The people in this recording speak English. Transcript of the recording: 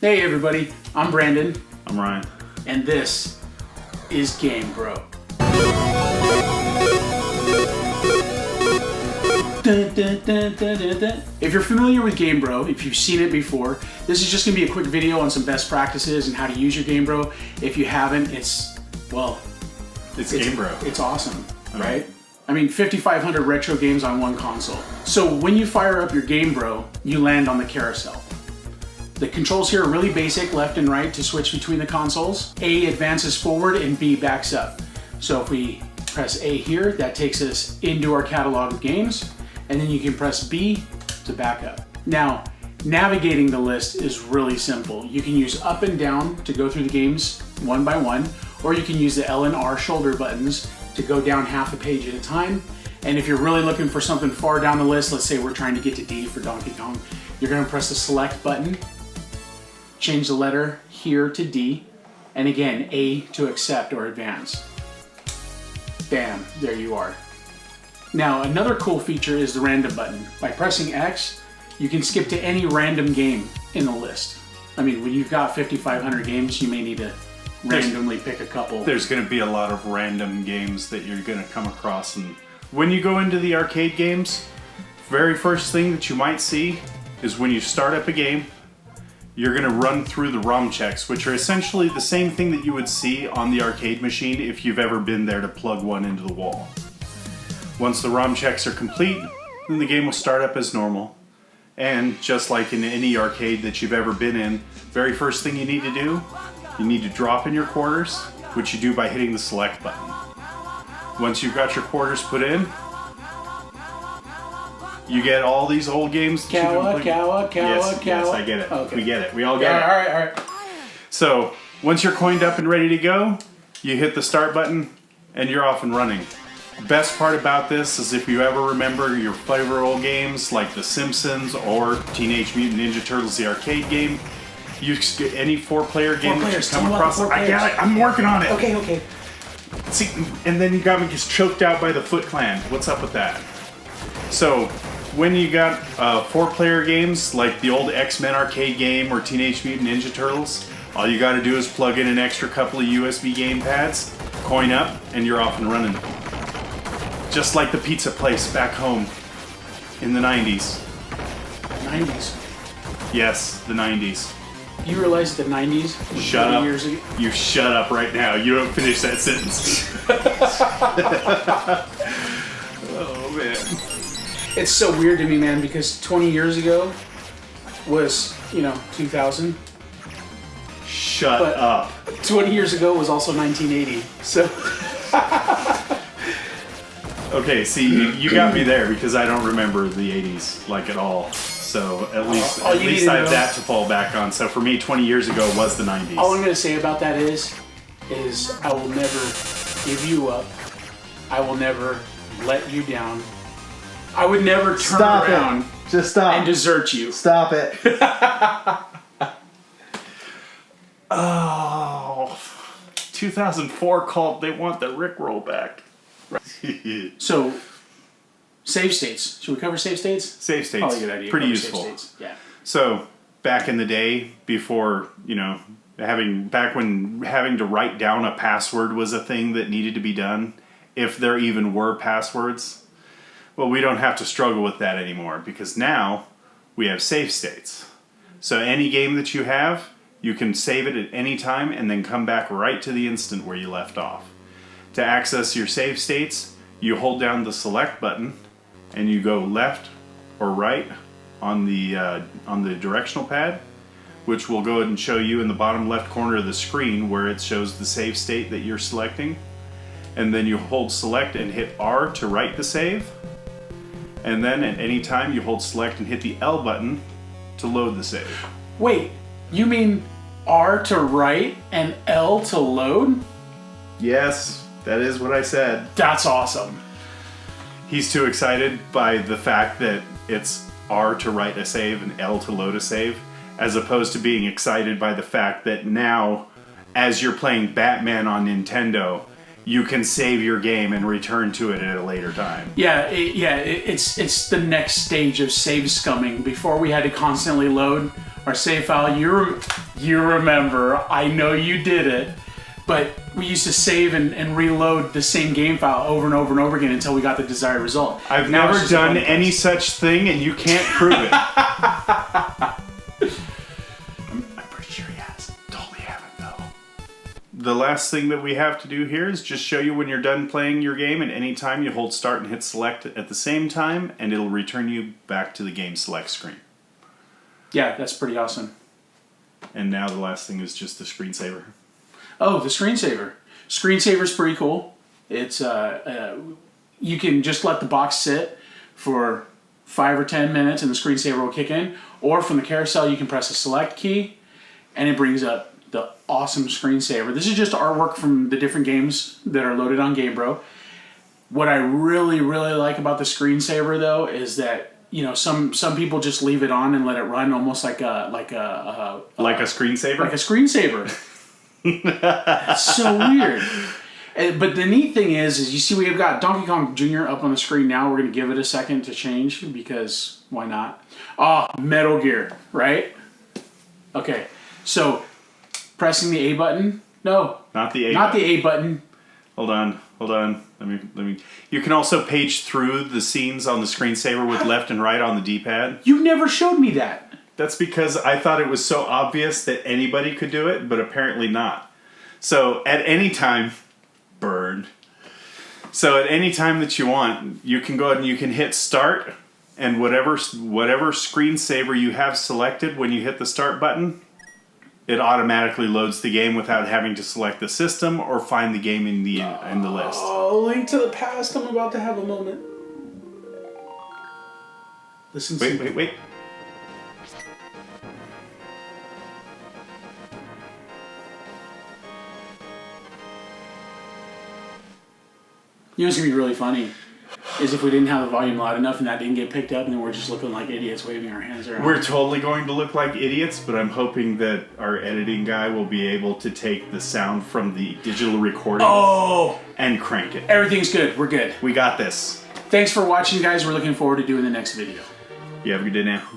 Hey everybody, I'm Brandon. I'm Ryan. And this is GameBRO. If you're familiar with GameBRO, if you've seen it before, this is just going to be a quick video on some best practices and how to use your GameBRO. If you haven't, it's GameBRO. It's awesome, right? I mean, 5,500 retro games on one console. So when you fire up your GameBRO, you land on the carousel. The controls here are really basic, left and right to switch between the consoles. A advances forward and B backs up. So if we press A here, that takes us into our catalog of games, and then you can press B to back up. Now, navigating the list is really simple. You can use up and down to go through the games one by one, or you can use the L and R shoulder buttons to go down half a page at a time. And if you're really looking for something far down the list, let's say we're trying to get to D for Donkey Kong, you're gonna press the select button, change the letter here to D, and again, A to accept or advance. Bam, there you are. Now, another cool feature is the random button. By pressing X, you can skip to any random game in the list. I mean, when you've got 5,500 games, you may need to randomly pick a couple. There's going to be a lot of random games that you're going to come across, and when you go into the arcade games, very first thing that you might see is when you start up a game, you're going to run through the ROM checks, which are essentially the same thing that you would see on the arcade machine if you've ever been there to plug one into the wall. Once the ROM checks are complete, then the game will start up as normal. And just like in any arcade that you've ever been in, very first thing you need to do, you need to drop in your quarters, which you do by hitting the select button. Once you've got your quarters put in, you get all these old games that Yes, I get it. Okay. We get it. We all get it. All right. So, once you're coined up and ready to go, you hit the start button, and you're off and running. Best part about this is if you ever remember your favorite old games like The Simpsons or Teenage Mutant Ninja Turtles, the arcade game, any four-player game that you come across. I got it. I'm working on it. Okay. See, and then you got me just choked out by the Foot Clan. What's up with that? So, when you got four-player games like the old X-Men arcade game or Teenage Mutant Ninja Turtles, all you got to do is plug in an extra couple of USB game pads, coin up, and you're off and running. Just like the pizza place back home in the 90s. 90s? Yes, the 90s. You realize the 90s? Shut up. Years ago? You shut up right now. You don't finish that sentence. Oh, man. It's so weird to me, man, because 20 years ago was, 2000. Shut up. 20 years ago was also 1980, so... Okay, see, you got me there because I don't remember the 80s, like, at all. So, at least I have that to fall back on. So, for me, 20 years ago was the 90s. All I'm going to say about that is I will never give you up. I will never let you down. I would never turn around Just stop. and desert you. Stop it. Oh, 2004 called, they want the Rickroll back. So, save states. Should we cover save states? Save states. Probably a good idea. Pretty Cover useful. Save states. Yeah. So, back in the day, before, back when having to write down a password was a thing that needed to be done, if there even were passwords, well, we don't have to struggle with that anymore because now we have save states. So any game that you have, you can save it at any time and then come back right to the instant where you left off. To access your save states, you hold down the select button and you go left or right on the directional pad, which will go ahead and show you in the bottom left corner of the screen where it shows the save state that you're selecting. And then you hold select and hit R to write the save. And then at any time you hold select and hit the L button to load the save. Wait, you mean R to write and L to load? Yes, that is what I said. That's awesome. He's too excited by the fact that it's R to write a save and L to load a save, as opposed to being excited by the fact that now, as you're playing Batman on Nintendo, you can save your game and return to it at a later time. It's the next stage of save scumming. Before we had to constantly load our save file. You remember, I know you did it, but we used to save and reload the same game file over and over and over again until we got the desired result. I've never done any such thing, and you can't prove it. I'm pretty sure he has. Totally haven't, though. The last thing that we have to do here is just show you when you're done playing your game, and any time you hold start and hit select at the same time, and it'll return you back to the game select screen. Yeah, that's pretty awesome. And now the last thing is just the screensaver. Oh, the screensaver. Screensaver's pretty cool. It's you can just let the box sit for 5 or 10 minutes and the screensaver will kick in. Or from the carousel, you can press the select key and it brings up the awesome screensaver. This is just artwork from the different games that are loaded on GameBRO. What I really, really like about the screensaver though is that some people just leave it on and let it run almost like a screensaver? Like a screensaver. It's so weird. But the neat thing is you see we've got Donkey Kong Jr. up on the screen now. We're going to give it a second to change because why not? Metal Gear, right? Okay, so pressing the A button. No. Not the A Not button. the A button. Hold on. Let me. You can also page through the scenes on the screensaver with left and right on the D-pad. You never showed me that. That's because I thought it was so obvious that anybody could do it, but apparently not. So at any time, So at any time that you want, you can go ahead and you can hit start, and whatever screensaver you have selected when you hit the start button, it automatically loads the game without having to select the system or find the game in the list. Oh, Link to the Past! I'm about to have a moment. Listen. Wait. You know what's going to be really funny is if we didn't have the volume loud enough and that didn't get picked up and then we're just looking like idiots waving our hands around. We're totally going to look like idiots, but I'm hoping that our editing guy will be able to take the sound from the digital recording and crank it. Everything's good. We're good. We got this. Thanks for watching, guys. We're looking forward to doing the next video. You have a good day now.